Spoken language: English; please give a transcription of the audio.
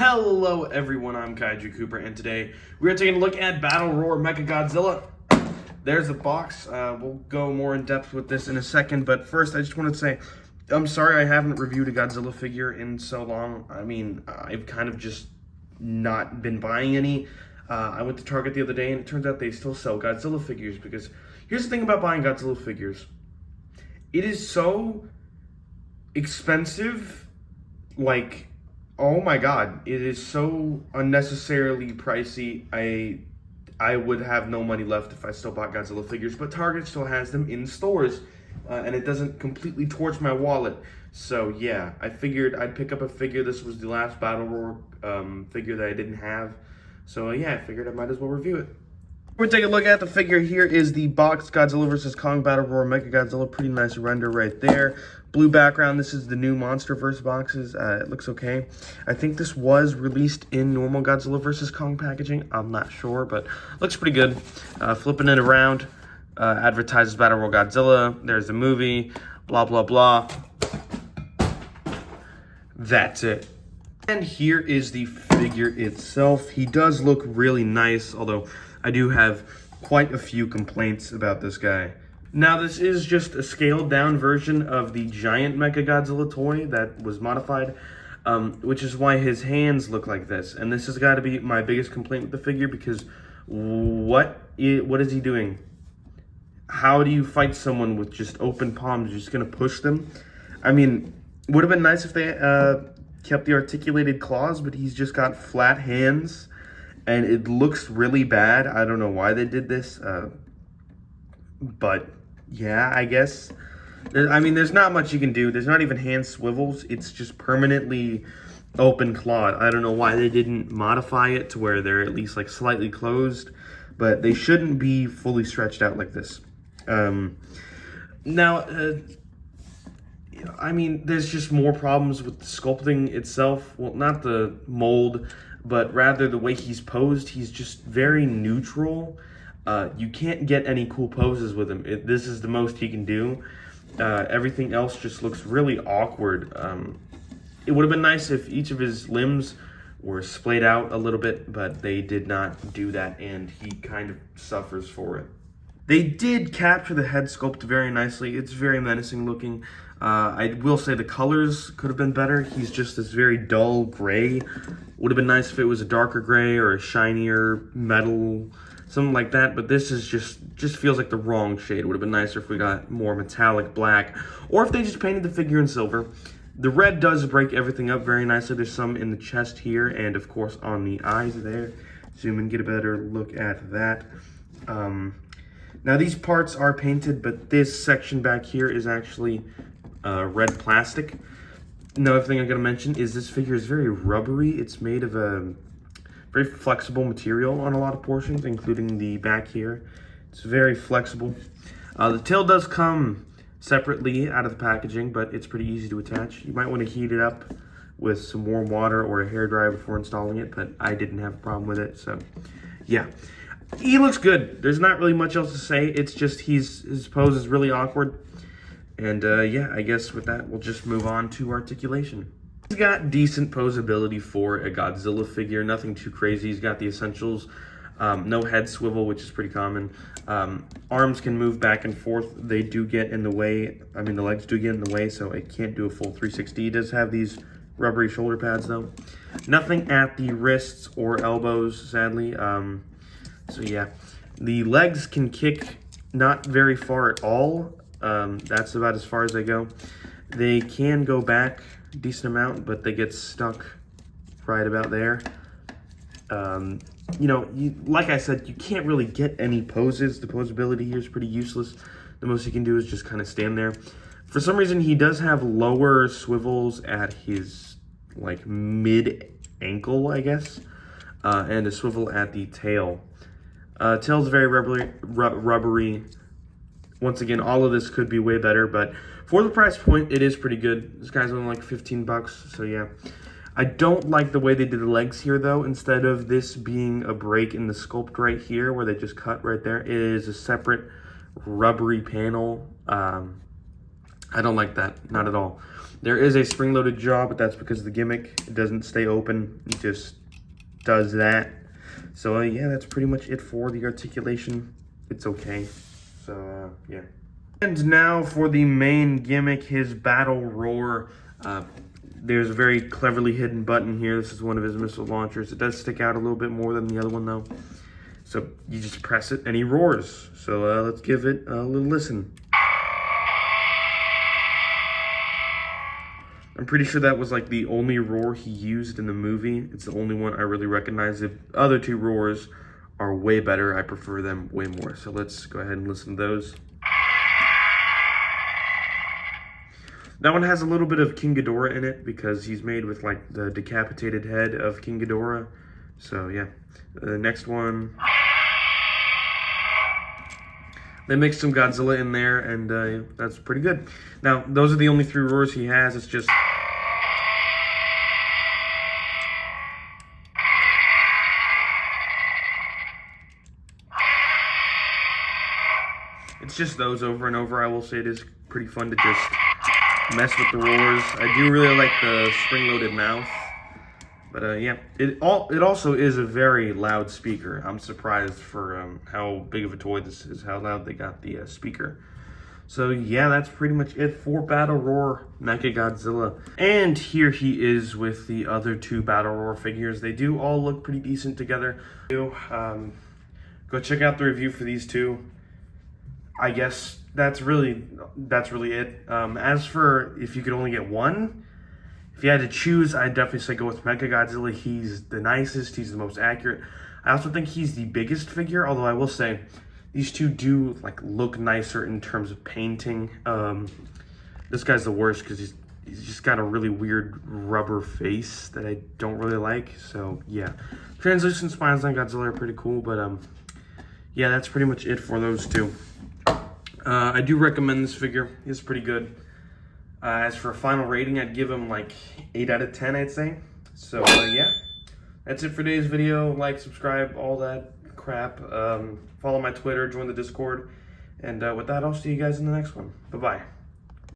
Hello everyone, I'm Kaiju Cooper, and today we're taking a look at Battle Roar MECHAGODZILLA. There's the box. We'll go more in depth with this in a second, but first I just wanted to say, I'm sorry I haven't reviewed a Godzilla figure in so long. I mean, I've kind of just not been buying any. I went to Target the other day and it turns out they still sell Godzilla figures, because here's the thing about buying Godzilla figures. It is so expensive, like, oh my god, it is so unnecessarily pricey. I would have no money left if I still bought Godzilla figures, but Target still has them in stores, and it doesn't completely torch my wallet. So yeah, I figured I'd pick up a figure. This was the last Battle Roar figure that I didn't have. So yeah, I figured I might as well review it. We're taking a look at the figure. Here is the box Godzilla vs. Kong Battle Roar MECHAGODZILLA. Pretty nice render right there. Blue background. This is the new MonsterVerse boxes. It looks okay. I think this was released in normal Godzilla vs. Kong packaging. I'm not sure, but looks pretty good. Flipping it around. Advertises Battle Roar Godzilla. There's the movie. Blah, blah, blah. That's it. And here is the figure itself. He does look really nice, although I do have quite a few complaints about this guy. Now, this is just a scaled down version of the giant MECHAGODZILLA toy that was modified, which is why his hands look like this. And this has got to be my biggest complaint with the figure, because what is he doing? How do you fight someone with just open palms? You're just going to push them? I mean, it would have been nice if they kept the articulated claws, but he's just got flat hands. And it looks really bad. I don't know why they did this. But yeah, I guess. I mean, there's not much you can do. There's not even hand swivels. It's just permanently open clawed. I don't know why they didn't modify it to where they're at least like slightly closed. But they shouldn't be fully stretched out like this. Now, I mean, there's just more problems with the sculpting itself. Well, not the mold, but rather the way he's posed. He's just very neutral. You can't get any cool poses with him. This is the most he can do. Everything else just looks really awkward. It would have been nice if each of his limbs were splayed out a little bit, but they did not do that, and he kind of suffers for it. They did capture the head sculpt very nicely. It's very menacing looking. I will say the colors could have been better. He's just this very dull gray. Would have been nice if it was a darker gray or a shinier metal, something like that. But this is just feels like the wrong shade. Would have been nicer if we got more metallic black, or if they just painted the figure in silver. The red does break everything up very nicely. There's some in the chest here, and of course on the eyes there. Zoom in, get a better look at that. Now these parts are painted, but this section back here is actually red plastic. Another thing I'm going to mention is this figure is very rubbery. It's made of a very flexible material on a lot of portions, including the back here. It's very flexible. The tail does come separately out of the packaging, but it's pretty easy to attach. You might want to heat it up with some warm water or a hairdryer before installing it, but I didn't have a problem with it, so yeah. He looks good. There's not really much else to say. It's just his pose is really awkward. And yeah, I guess with that, we'll just move on to articulation. He's got decent posability for a Godzilla figure, nothing too crazy. He's got the essentials. No head swivel, which is pretty common. Arms can move back and forth. They do get in the way. I mean, the legs do get in the way, so it can't do a full 360. He does have these rubbery shoulder pads, though. Nothing at the wrists or elbows, sadly. So yeah, the legs can kick not very far at all. That's about as far as they go. They can go back a decent amount, but they get stuck right about there. You know, like I said, you can't really get any poses. The posability here is pretty useless. The most you can do is just kind of stand there. For some reason, he does have lower swivels at his, like, mid-ankle, I guess, and a swivel at the tail. Tail's very rubbery. Once again, all of this could be way better, but for the price point, it is pretty good. This guy's only like 15 bucks, so yeah. I don't like the way they did the legs here, though. Instead of this being a break in the sculpt right here, where they just cut right there, it is a separate rubbery panel. I don't like that, not at all. There is a spring-loaded jaw, but that's because of the gimmick. It doesn't stay open. It just does that. So, yeah, that's pretty much it for the articulation. It's okay. So, yeah. And now for the main gimmick, his Battle Roar. There's a very cleverly hidden button here. This is one of his missile launchers. It does stick out a little bit more than the other one, though. So you just press it and he roars. So let's give it a little listen. I'm pretty sure that was like the only roar he used in the movie. It's the only one I really recognize. The other two roars are way better. I prefer them way more. So let's go ahead and listen to those. That one has a little bit of King Ghidorah in it because he's made with like the decapitated head of King Ghidorah. So yeah, the next one. They mixed some Godzilla in there, and that's pretty good. Now, those are the only 3 roars he has. It's just... It's just those over and over. I will say it is pretty fun to just mess with the roars. I do really like the spring-loaded mouth. But yeah, it also is a very loud speaker. I'm surprised for how big of a toy this is, how loud they got the speaker. So yeah, that's pretty much it for Battle Roar Mechagodzilla. And here he is with the other 2 Battle Roar figures. They do all look pretty decent together. Go check out the review for these 2. I guess that's really it. As for if you could only get one, if you had to choose, I'd definitely say go with Mechagodzilla. He's the nicest, he's the most accurate. I also think he's the biggest figure, although I will say these 2 do like look nicer in terms of painting. This guy's the worst because he's just got a really weird rubber face that I don't really like. So yeah, translucent spines on Godzilla are pretty cool, but yeah, that's pretty much it for those 2. I do recommend this figure. It's pretty good. As for a final rating, I'd give him like 8 out of 10, I'd say. So, yeah. That's it for today's video. Like, subscribe, all that crap. Follow my Twitter, join the Discord. And with that, I'll see you guys in the next one. Bye-bye.